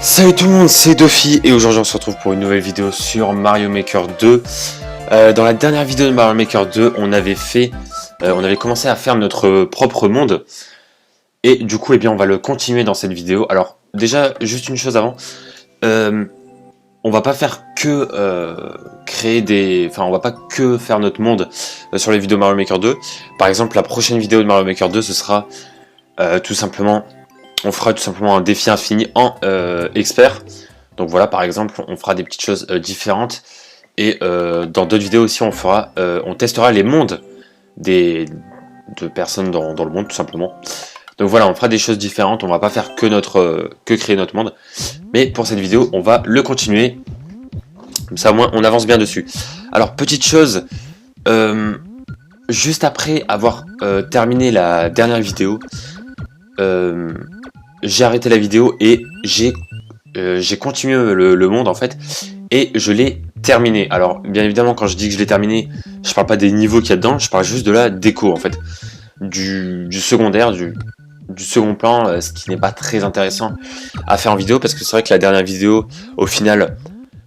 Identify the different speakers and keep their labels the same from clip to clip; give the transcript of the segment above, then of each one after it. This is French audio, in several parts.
Speaker 1: Salut tout le monde, c'est Dofi et aujourd'hui on se retrouve pour une nouvelle vidéo sur Mario Maker 2. Dans la dernière vidéo de Mario Maker 2, on avait commencé à faire notre propre monde. Et du coup, on va le continuer dans cette vidéo. Alors, déjà, juste une chose avant. On va pas faire que on va pas que faire notre monde sur les vidéos Mario Maker 2. Par exemple, la prochaine vidéo de Mario Maker 2, ce sera tout simplement... On fera tout simplement un défi infini en expert. Donc voilà, par exemple, on fera des petites choses différentes. Et dans d'autres vidéos aussi, on testera les mondes de personnes dans le monde, tout simplement. Donc voilà, on fera des choses différentes. On va pas faire que créer notre monde. Mais pour cette vidéo, on va le continuer. Comme ça, au moins, on avance bien dessus. Alors, petite chose. Juste après avoir terminé la dernière vidéo, j'ai arrêté la vidéo et j'ai continué le monde en fait et je l'ai terminé. Alors bien évidemment quand je dis que je l'ai terminé, je parle pas des niveaux qu'il y a dedans, je parle juste de la déco en fait, du secondaire, du second plan, ce qui n'est pas très intéressant à faire en vidéo parce que c'est vrai que la dernière vidéo au final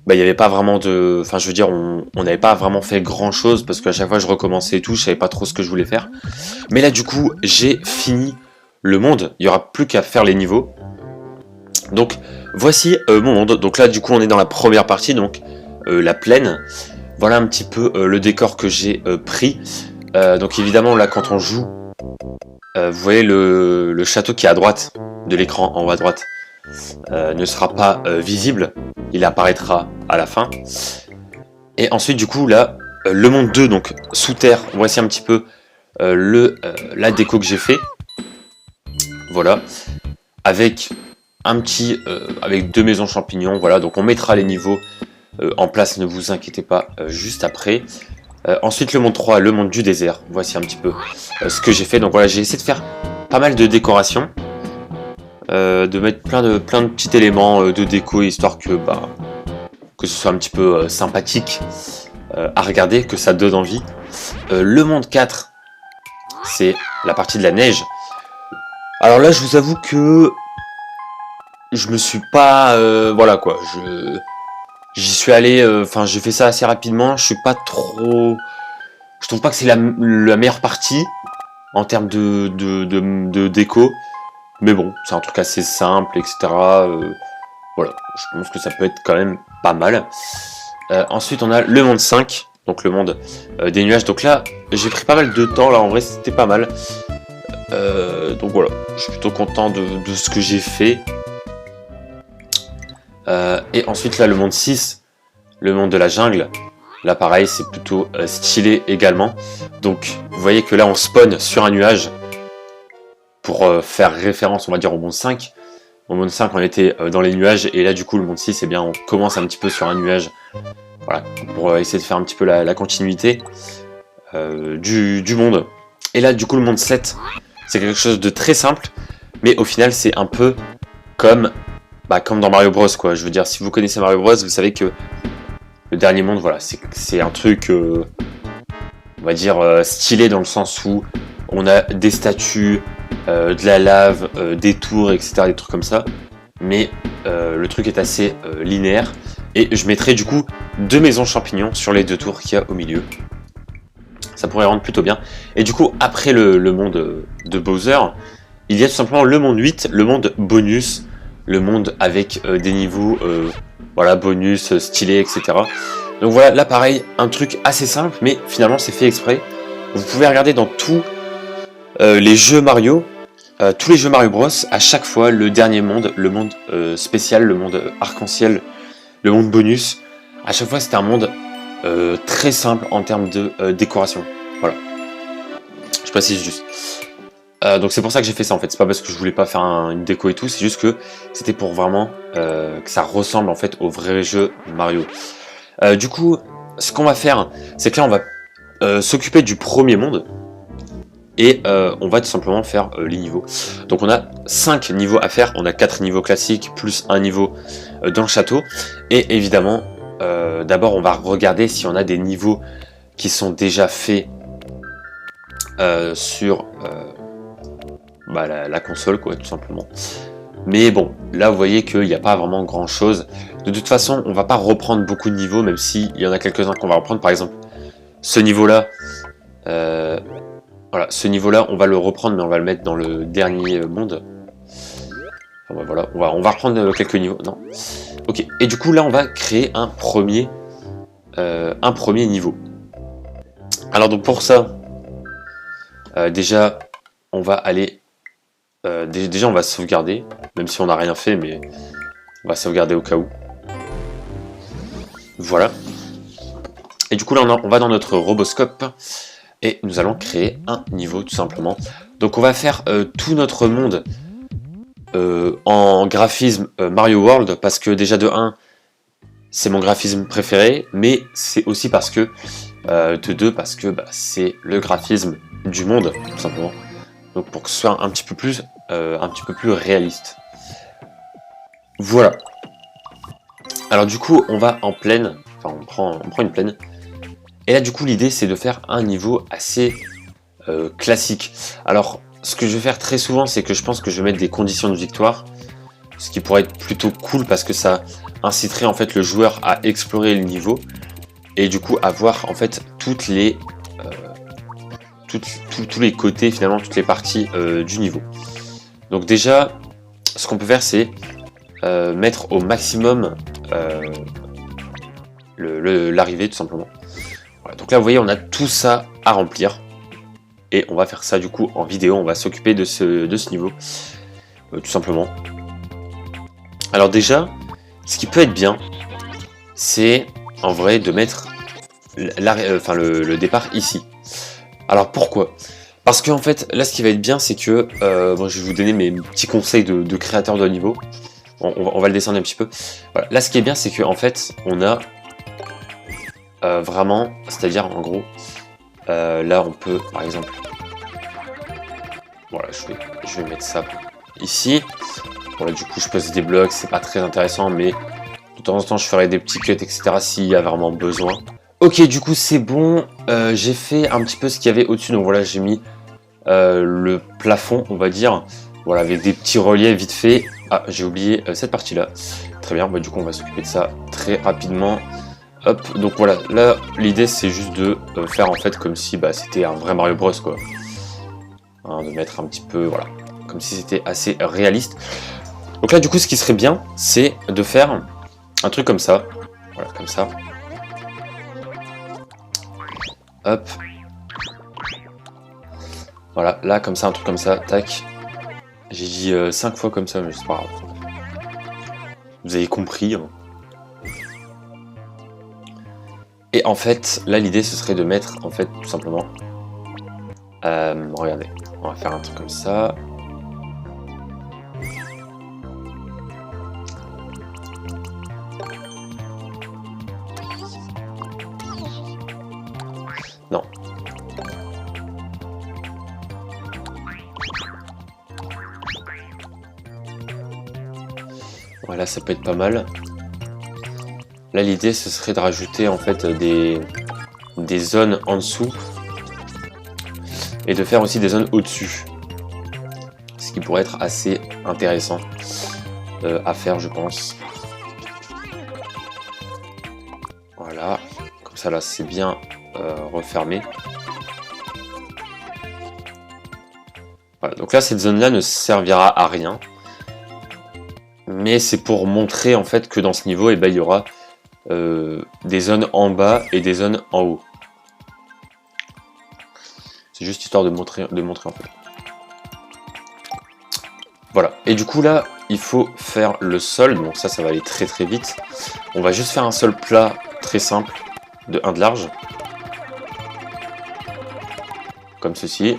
Speaker 1: il n'y avait pas vraiment de... Enfin je veux dire on n'avait pas vraiment fait grand chose parce qu'à chaque fois je recommençais et tout, je savais pas trop ce que je voulais faire. Mais là du coup j'ai fini le monde, il n'y aura plus qu'à faire les niveaux. Donc voici mon monde. Donc là du coup on est dans la première partie, donc la plaine. Voilà un petit peu le décor que j'ai pris. Donc évidemment là quand on joue, vous voyez le château qui est à droite de l'écran, en haut à droite, ne sera pas visible. Il apparaîtra à la fin. Et ensuite du coup là, le monde 2, donc sous terre, voici un petit peu la déco que j'ai fait. Voilà, avec avec 2 maisons champignons. Voilà, donc on mettra les niveaux en place, ne vous inquiétez pas, juste après. Ensuite le monde 3, le monde du désert. Voici un petit peu ce que j'ai fait. Donc voilà, j'ai essayé de faire pas mal de décorations, de mettre plein de petits éléments de déco, histoire que ce soit un petit peu sympathique à regarder, que ça donne envie. Le monde 4, c'est la partie de la neige. Alors là, je vous avoue que je me suis pas... voilà quoi, j'y suis allé... Enfin, j'ai fait ça assez rapidement, je suis pas trop... Je trouve pas que c'est la meilleure partie en termes de déco. Mais bon, c'est un truc assez simple, etc. Voilà, je pense que ça peut être quand même pas mal. Ensuite, on a le monde 5, donc le monde des nuages. Donc là, j'ai pris pas mal de temps, là, en vrai, c'était pas mal. Donc voilà, je suis plutôt content de ce que j'ai fait. Et ensuite là le monde 6, le monde de la jungle. Là pareil c'est plutôt stylé également. Donc vous voyez que là on spawn sur un nuage. Pour faire référence on va dire au monde 5. Au monde 5 on était dans les nuages. Et là du coup le monde 6 on commence un petit peu sur un nuage. Voilà, pour essayer de faire un petit peu la continuité du monde. Et là du coup le monde 7, c'est quelque chose de très simple, mais au final c'est un peu comme dans Mario Bros quoi. Je veux dire, si vous connaissez Mario Bros, vous savez que le dernier monde, voilà, c'est un truc, on va dire stylé dans le sens où on a des statues, de la lave, des tours, etc., des trucs comme ça. Mais le truc est assez linéaire. Et je mettrai du coup 2 maisons champignons sur les 2 tours qu'il y a au milieu. Ça pourrait rendre plutôt bien. Et du coup, après le monde de Bowser, il y a tout simplement le monde 8, le monde bonus, le monde avec des niveaux voilà, bonus, stylés, etc. Donc voilà, là pareil, un truc assez simple, mais finalement c'est fait exprès. Vous pouvez regarder dans tous les jeux Mario, tous les jeux Mario Bros, à chaque fois, le dernier monde, le monde spécial, le monde arc-en-ciel, le monde bonus, à chaque fois c'était un monde très simple en termes de décoration. Voilà. Je précise juste. Donc c'est pour ça que j'ai fait ça en fait, c'est pas parce que je voulais pas faire une déco et tout, c'est juste que c'était pour vraiment que ça ressemble en fait au vrai jeu Mario. Du coup, ce qu'on va faire, c'est que là on va s'occuper du premier monde et on va tout simplement faire les niveaux. Donc on a 5 niveaux à faire, on a 4 niveaux classiques plus un niveau dans le château. Et évidemment, d'abord on va regarder si on a des niveaux qui sont déjà faits sur... la console quoi tout simplement, mais bon là vous voyez qu'il n'y a pas vraiment grand chose. De toute façon, on va pas reprendre beaucoup de niveaux, même s'il y en a quelques-uns qu'on va reprendre. Par exemple, ce niveau-là, voilà, ce niveau-là, on va le reprendre, mais on va le mettre dans le dernier monde. Enfin, bah, voilà, on va reprendre quelques niveaux. Non. Ok, et du coup, là, on va créer un premier niveau. Alors, donc pour ça, déjà, on va aller... déjà, on va sauvegarder, même si on n'a rien fait, mais on va sauvegarder au cas où. Voilà. Et du coup, là, on va dans notre roboscope et nous allons créer un niveau, tout simplement. Donc, on va faire tout notre monde en graphisme Mario World, parce que déjà, de 1, c'est mon graphisme préféré, mais c'est aussi parce que, de 2, parce que bah, c'est le graphisme du monde, tout simplement. Donc, pour que ce soit un petit peu plus réaliste. Voilà. Alors, du coup, on va en plaine. Enfin, on prend une plaine. Et là, du coup, l'idée, c'est de faire un niveau assez classique. Alors, ce que je vais faire très souvent, c'est que je pense que je vais mettre des conditions de victoire. Ce qui pourrait être plutôt cool, parce que ça inciterait, en fait, le joueur à explorer le niveau. Et du coup, avoir, en fait, toutes les... tous les côtés, finalement, toutes les parties du niveau. Donc déjà, ce qu'on peut faire, c'est mettre au maximum l'arrivée, tout simplement. Voilà, donc là, vous voyez, on a tout ça à remplir. Et on va faire ça, du coup, en vidéo. On va s'occuper de ce niveau, tout simplement. Alors déjà, ce qui peut être bien, c'est, en vrai, de mettre le départ ici. Alors, pourquoi ? Parce qu'en fait, là, ce qui va être bien, c'est que... bon, je vais vous donner mes petits conseils de créateur de niveau. On va le descendre un petit peu. Voilà. Là, ce qui est bien, c'est qu'en fait, on a vraiment... C'est-à-dire, en gros, là, on peut, par exemple... Voilà, je vais mettre ça ici. Voilà, du coup, je pose des blocs. C'est pas très intéressant, mais de temps en temps, je ferai des petits cuts, etc. s'il y a vraiment besoin. Ok, du coup, c'est bon. J'ai fait un petit peu ce qu'il y avait au-dessus. Donc voilà, j'ai mis... le plafond, on va dire, voilà, avec des petits reliefs vite fait. Ah, j'ai oublié cette partie-là. Très bien, bah, du coup, on va s'occuper de ça très rapidement. Hop, donc voilà, là, l'idée, c'est juste de faire, en fait, comme si bah, c'était un vrai Mario Bros, quoi. Hein, de mettre un petit peu, voilà, comme si c'était assez réaliste. Donc là, du coup, ce qui serait bien, c'est de faire un truc comme ça. Voilà, comme ça. Hop. Voilà, là, comme ça, un truc comme ça, tac. J'ai dit 5 fois comme ça, mais c'est pas grave. Vous avez compris. Hein. Et en fait, là, l'idée, ce serait de mettre, en fait, tout simplement... regardez, on va faire un truc comme ça. Non. Voilà, ça peut être pas mal. Là, l'idée, ce serait de rajouter en fait des zones en dessous et de faire aussi des zones au-dessus. Ce qui pourrait être assez intéressant à faire, je pense. Voilà, comme ça, là, c'est bien refermé. Voilà, donc là, cette zone-là ne servira à rien. Mais c'est pour montrer en fait que dans ce niveau, eh ben, il y aura des zones en bas et des zones en haut. C'est juste histoire de montrer en fait. Voilà. Et du coup là, il faut faire le sol. Donc ça va aller très très vite. On va juste faire un sol plat très simple de 1 de large. Comme ceci.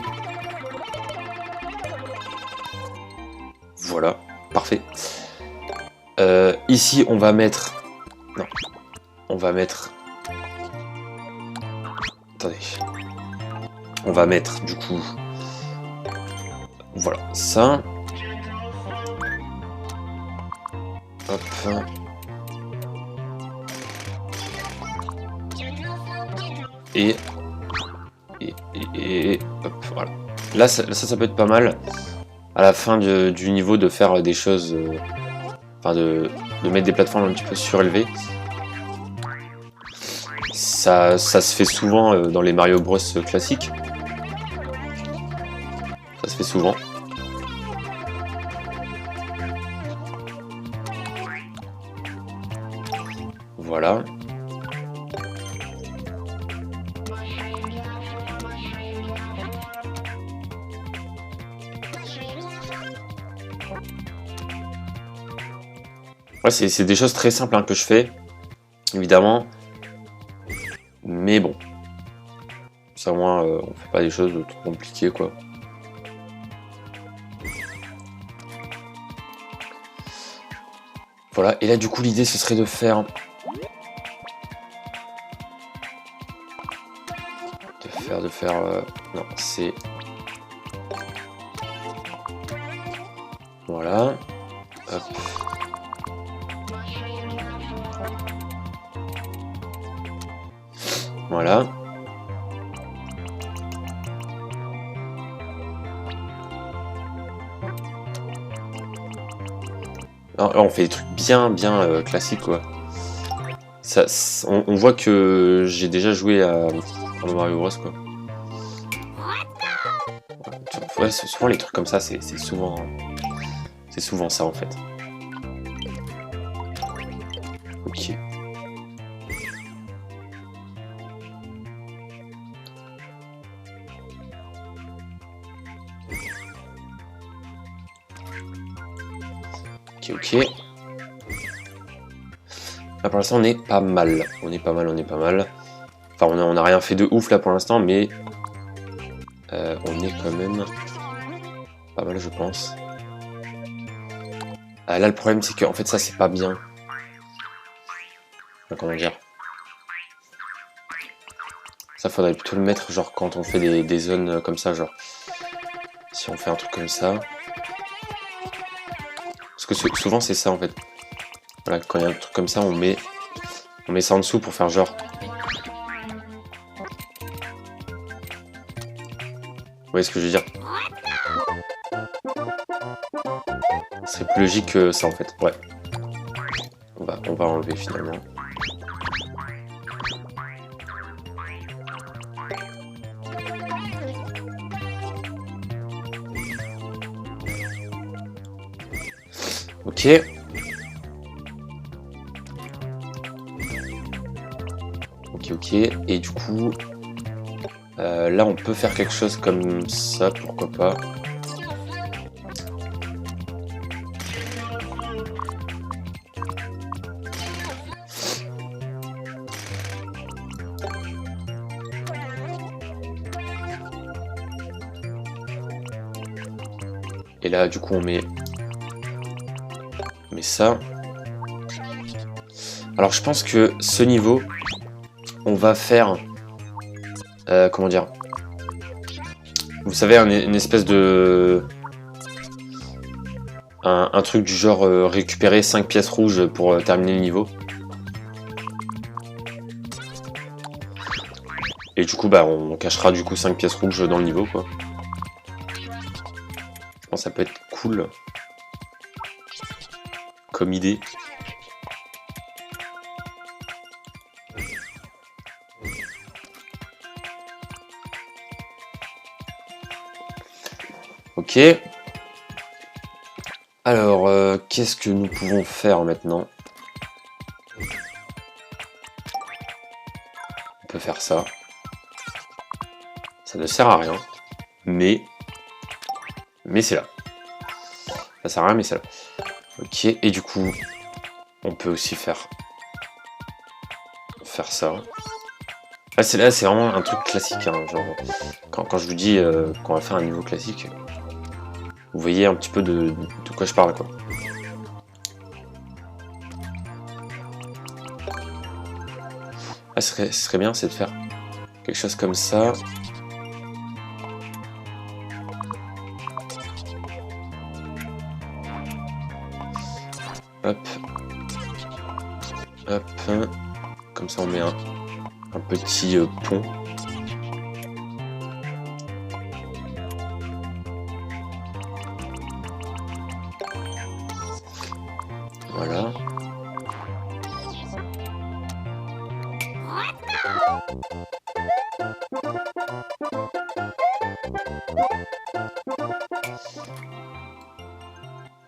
Speaker 1: Voilà. Parfait. Ici, on va mettre... Non. On va mettre... Attendez. On va mettre, du coup... Voilà, ça. Hop. Et hop, voilà. Là, ça peut être pas mal. À la fin du niveau de faire des choses enfin de mettre des plateformes un petit peu surélevées. Ça se fait souvent dans les Mario Bros classiques. Ça se fait souvent. Voilà. Ouais, c'est des choses très simples hein, que je fais, évidemment. Mais bon. Ça, au moins, on fait pas des choses trop compliquées, quoi. Voilà, et là, du coup, l'idée, ce serait de faire... non, c'est... Voilà. Hop. Voilà. Alors, on fait des trucs bien classiques, quoi. Ça, on voit que j'ai déjà joué à Mario Bros, quoi. Ouais, souvent les trucs comme ça, c'est souvent ça en fait. Ok. Ok. Là pour l'instant on est pas mal. On est pas mal. Enfin on a rien fait de ouf là pour l'instant, mais on est quand même pas mal je pense. Ah, là le problème c'est que en fait ça c'est pas bien. Enfin, comment dire? Ça faudrait plutôt le mettre genre quand on fait des zones comme ça, genre. Si on fait un truc comme ça. Parce que souvent c'est ça en fait. Voilà, quand il y a un truc comme ça, on met ça en dessous pour faire genre. Vous voyez ce que je veux dire? Ce serait plus logique que ça en fait. Ouais. On va enlever finalement. Ok. Ok. Et du coup, là on peut faire quelque chose comme ça, pourquoi pas. Et là du coup on met ça. Alors je pense que ce niveau, on va faire... comment dire? Vous savez, une espèce de... Un truc du genre récupérer 5 pièces rouges pour terminer le niveau. Et du coup, bah, on cachera du coup 5 pièces rouges dans le niveau, quoi. Je pense que ça peut être cool. Comme idée. Ok. Alors, qu'est-ce que nous pouvons faire maintenant? On peut faire ça. Ça ne sert à rien. Mais c'est là. Ça sert à rien, mais c'est là. Ok, et du coup, on peut aussi faire ça. Là, c'est vraiment un truc classique. Hein, genre, quand je vous dis qu'on va faire un niveau classique, vous voyez un petit peu de quoi je parle, quoi. Ah, ce serait bien, c'est de faire quelque chose comme ça. Hop. Hop. Comme ça, on met un petit pont.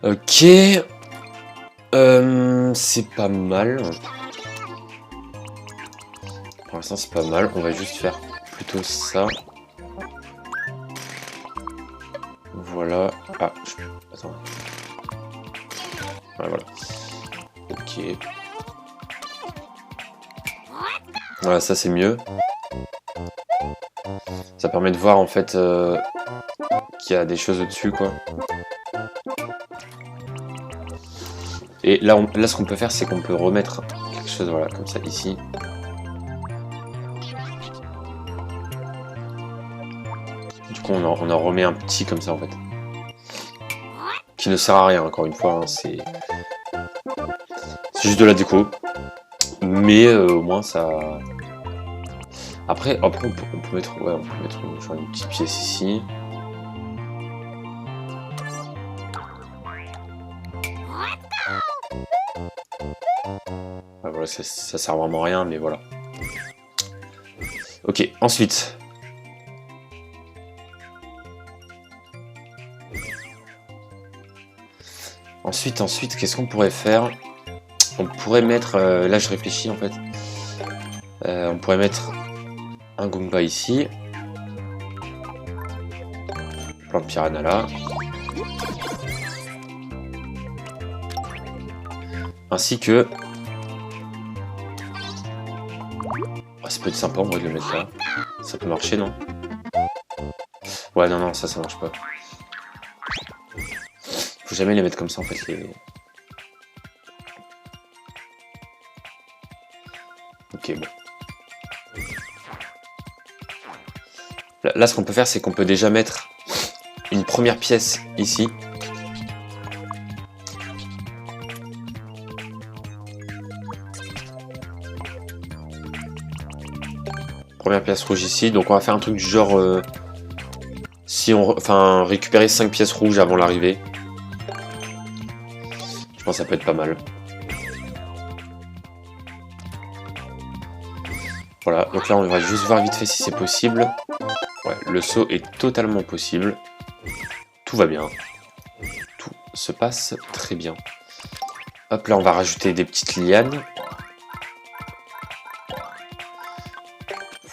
Speaker 1: Ok. C'est pas mal. Pour l'instant, c'est pas mal. On va juste faire plutôt ça. Voilà. Ah, attends. Ouais, voilà. Ok. Voilà, ça c'est mieux. Ça permet de voir en fait qu'il y a des choses au-dessus, quoi. Et là, ce qu'on peut faire, c'est qu'on peut remettre quelque chose, voilà, comme ça, ici. Du coup, on en remet un petit comme ça, en fait. Qui ne sert à rien, encore une fois, hein, c'est juste de la déco. Mais au moins, ça... Après on peut mettre, ouais, on peut mettre genre une petite pièce ici. Ouais, voilà, ça sert vraiment à rien, mais voilà. Ok, ensuite. Ensuite, qu'est-ce qu'on pourrait faire? On pourrait mettre, là je réfléchis en fait. On pourrait mettre un Goomba ici. Plein de piranha là. Ainsi que... Oh, ça peut être sympa en vrai de le mettre là. Ça peut marcher, non? Ouais, non, ça marche pas. Faut jamais les mettre comme ça en fait. Ok, bon. Là, ce qu'on peut faire, c'est qu'on peut déjà mettre une première pièce ici. Première pièce rouge ici. Donc, on va faire un truc du genre... enfin, récupérer 5 pièces rouges avant l'arrivée. Je pense que ça peut être pas mal. Voilà, donc là on va juste voir vite fait si c'est possible. Ouais, le saut est totalement possible. Tout va bien. Tout se passe très bien. Hop, là on va rajouter des petites lianes.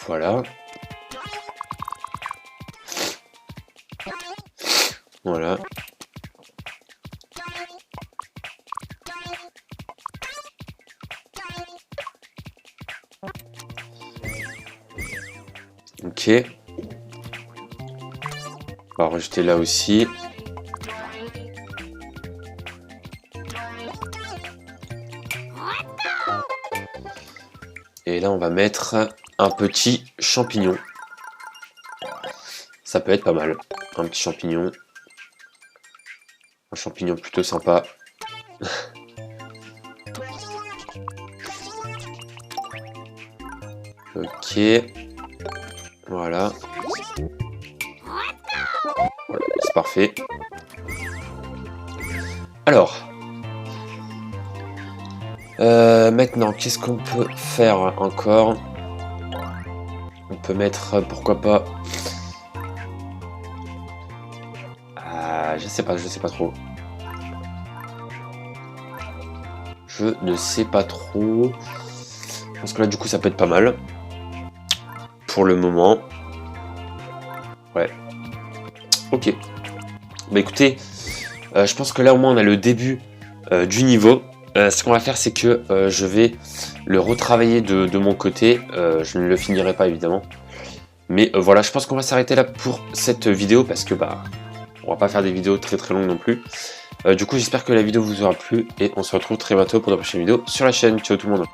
Speaker 1: Voilà. Voilà. Ok. On va rajouter là aussi. Et là, on va mettre un petit champignon. Ça peut être pas mal. Un petit champignon. Un champignon plutôt sympa. Ok. Voilà. Voilà, c'est parfait. Alors. Maintenant, qu'est-ce qu'on peut faire encore? On peut mettre, pourquoi pas... je sais pas trop. Je ne sais pas trop. Je pense que là, du coup, ça peut être pas mal. Pour le moment. Ouais. Ok. Bah écoutez, je pense que là, au moins, on a le début du niveau. Ce qu'on va faire, c'est que je vais le retravailler de mon côté. Je ne le finirai pas, évidemment. Mais voilà, je pense qu'on va s'arrêter là pour cette vidéo parce que bah, on va pas faire des vidéos très longues non plus. Du coup, j'espère que la vidéo vous aura plu et on se retrouve très bientôt pour de prochaines vidéos sur la chaîne. Ciao tout le monde.